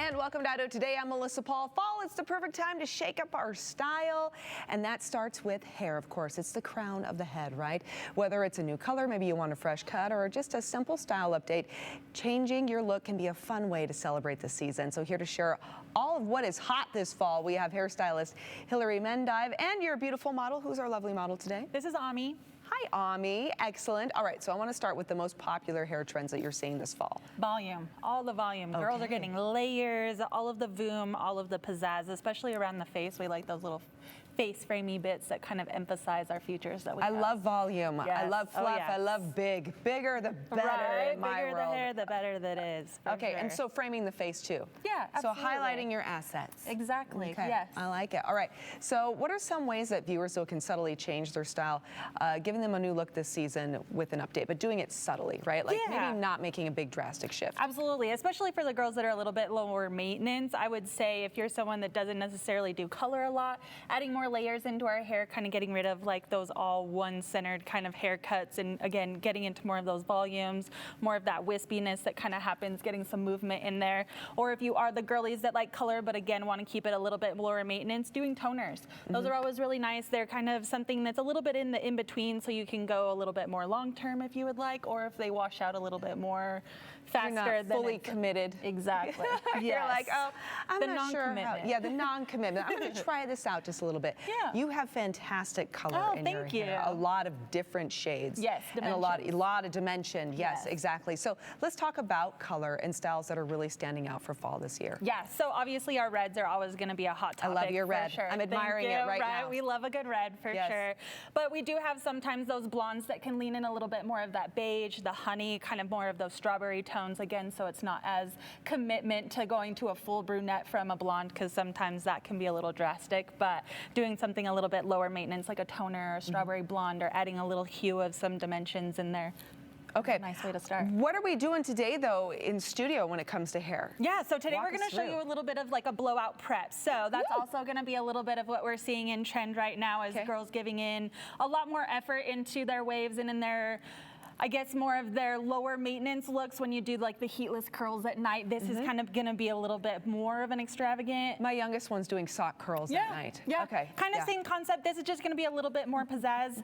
And welcome to Idaho Today. I'm Melissa Paul. Fall, it's the perfect time to shake up our style. And that starts with hair, of course. It's the crown of the head, right? Whether it's a new color, maybe you want a fresh cut, or just a simple style update, changing your look can be a fun way to celebrate the season. So here to share all of what is hot this fall, we have hairstylist Hillary Mendive and your beautiful model. Who's our lovely model today? This is Ami. Hi, Ami. Excellent. All right, so I want to start with the most popular hair trends that you're seeing this fall. Volume, all the volume. Okay. Girls are getting layers, all of the voom, all of the pizzazz, especially around the face. We like those little face framey bits that kind of emphasize our features that we have. I love volume. Yes. I love fluff. Oh, yes. I love big. Bigger the better Right? in my Bigger world. the hair, the better that is. Okay, sure. and so framing the face too. Yeah, absolutely. So highlighting your assets. Exactly, Okay. yes. I like it. All right, so what are some ways that viewers can subtly change their style, giving them a new look this season with an update, but doing it subtly, right? Like maybe not making a big drastic shift. Absolutely, especially for the girls that are a little bit lower maintenance. I would say if you're someone that doesn't necessarily do color a lot, adding more layers into our hair, kind of getting rid of like those all one-centered kind of haircuts, and again, getting into more of those volumes, more of that wispiness that kind of happens, getting some movement in there. Or if you are the girlies that like color, but again, want to keep it a little bit lower maintenance, doing toners. Those are always really nice. They're kind of something that's a little bit in the in-between, so you can go a little bit more long-term if you would like, or if they wash out a little bit more faster. You're not fully committed. Exactly. Yes. You're like, oh, I'm not sure how. Yeah, the non-commitment. I'm going to try this out just a little bit. Yeah. You have fantastic color in your thank you. hair. A lot of different shades. Yes, and a lot of dimension. Yes, exactly. So let's talk about color and styles that are really standing out for fall this year. Yeah, so obviously our reds are always going to be a hot topic. I love your red. Sure. I'm admiring it right now. We love a good red for sure. But we do have sometimes those blondes that can lean in a little bit more of that beige, the honey, kind of more of those strawberry tones again, so it's not as commitment to going to a full brunette from a blonde, because sometimes that can be a little drastic. But doing something a little bit lower maintenance like a toner or strawberry blonde, or adding a little hue of some dimensions in there. Okay. Nice way to start. What are we doing today, though, in studio when it comes to hair? Yeah, so today we're going to show you a little bit of like a blowout prep. So that's also going to be a little bit of what we're seeing in trend right now, as girls giving in a lot more effort into their waves and in their, I guess, more of their lower maintenance looks when you do like the heatless curls at night. This is kind of going to be a little bit more of an extravagant. My youngest one's doing sock curls at night. Yeah, okay. Kind of same concept. This is just going to be a little bit more pizzazz.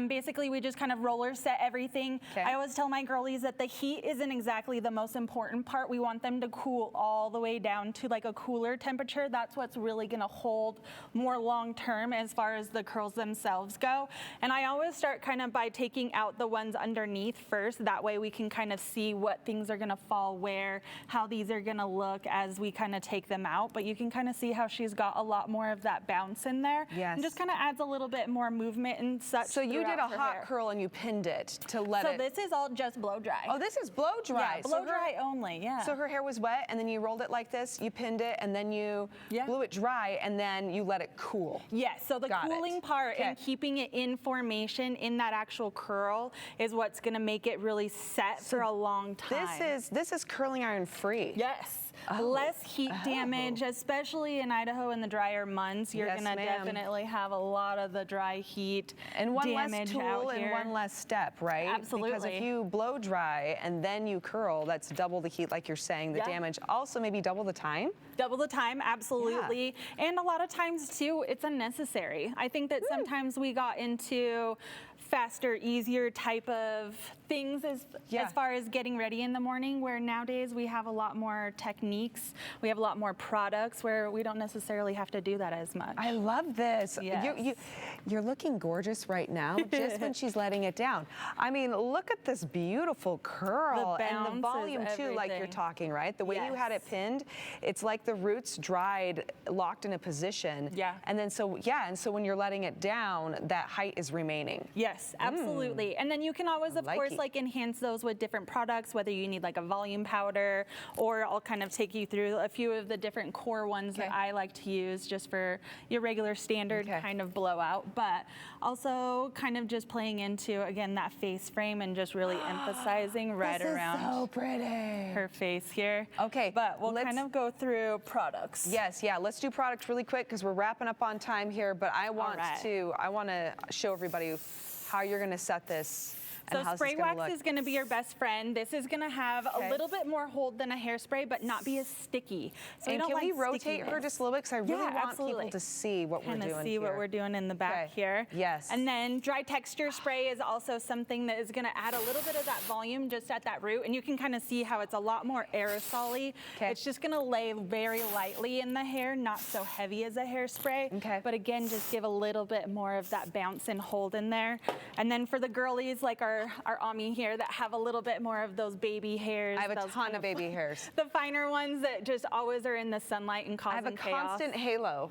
Basically, we just kind of roller set everything. I always tell my girlies that the heat isn't exactly the most important part. We want them to cool all the way down to like a cooler temperature. That's what's really going to hold more long term as far as the curls themselves go. And I always start kind of by taking out the ones underneath first. That way we can kind of see what things are going to fall where, how these are going to look as we kind of take them out. But you can kind of see how she's got a lot more of that bounce in there. Yes. And just kind of adds a little bit more movement and such. So you did a hot curl and you pinned it to let it. So this is all just blow dry. Oh, this is blow dry. Yeah, blow dry only, yeah. So her hair was wet and then you rolled it like this, you pinned it, and then you blew it dry, and then you let it cool. Yes, so the cooling part and keeping it in formation in that actual curl is what's going to make it really set for a long time. This is curling iron free. Yes. Less heat damage, especially in Idaho in the drier months. You're going to definitely have a lot of the dry heat and one damage less tool and one less step, right? Absolutely. Because if you blow dry and then you curl, that's double the heat, like you're saying, the damage. Also maybe double the time? Double the time, absolutely. And a lot of times too, it's unnecessary. I think that sometimes we got into faster, easier type of things as far as getting ready in the morning, where nowadays we have a lot more techniques, we have a lot more products where we don't necessarily have to do that as much. I love this. Yes. You're looking gorgeous right now, just when she's letting it down. I mean, look at this beautiful curl and the volume too, like you're talking, right? The way you had it pinned, it's like the roots dried, locked in a position. Yeah. And then so when you're letting it down, that height is remaining. Yes, absolutely. And then you can always, of course, like enhance those with different products, whether you need like a volume powder, or I'll kind of take you through a few of the different core ones that I like to use just for your regular standard kind of blowout, but also kind of just playing into, again, that face frame and just really emphasizing around so pretty. Her face here. Okay. But we'll kind of go through products. Yes, let's do products really quick because we're wrapping up on time here, but I want to show everybody how you're going to set this And So how's spray this gonna wax look? is going to be your best friend. This is going to have a little bit more hold than a hairspray, but not be as sticky. So And we don't can like we rotate her stickiness. just a little bit? Because I really want absolutely. people to see what we're Kind doing of see here. what we're doing in the back here. Yes. And then dry texture spray is also something that is going to add a little bit of that volume just at that root. And you can kind of see how it's a lot more aerosol-y. It's just going to lay very lightly in the hair, not so heavy as a hairspray. But again, just give a little bit more of that bounce and hold in there. And then for the girlies like our Ami here that have a little bit more of those baby hairs. I have a ton of baby hairs. The finer ones that just always are in the sunlight and causing chaos. I have a constant halo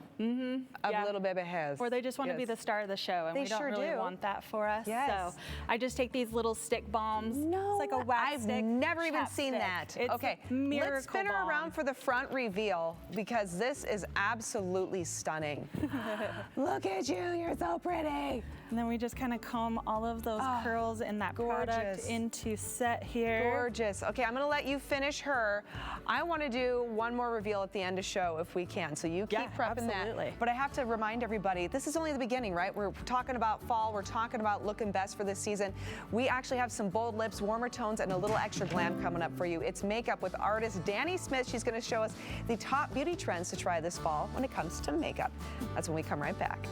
of little baby hairs. Or they just want to be the star of the show, and we don't really want that for us. So I just take these little stick bombs. No, it's like a wax I've stick. never even seen chapstick. that. It's Okay, miracle let's spin her bomb. around for the front reveal because this is absolutely stunning. Look at you, you're so pretty. And then we just kind of comb all of those curls in that product into set here. Gorgeous. Okay, I'm gonna let you finish her. I wanna do one more reveal at the end of show if we can, so you keep prepping that. But I have to remind everybody, this is only the beginning, right? We're talking about fall, we're talking about looking best for this season. We actually have some bold lips, warmer tones, and a little extra glam coming up for you. It's makeup with artist Danny Smith. She's gonna show us the top beauty trends to try this fall when it comes to makeup. That's when we come right back.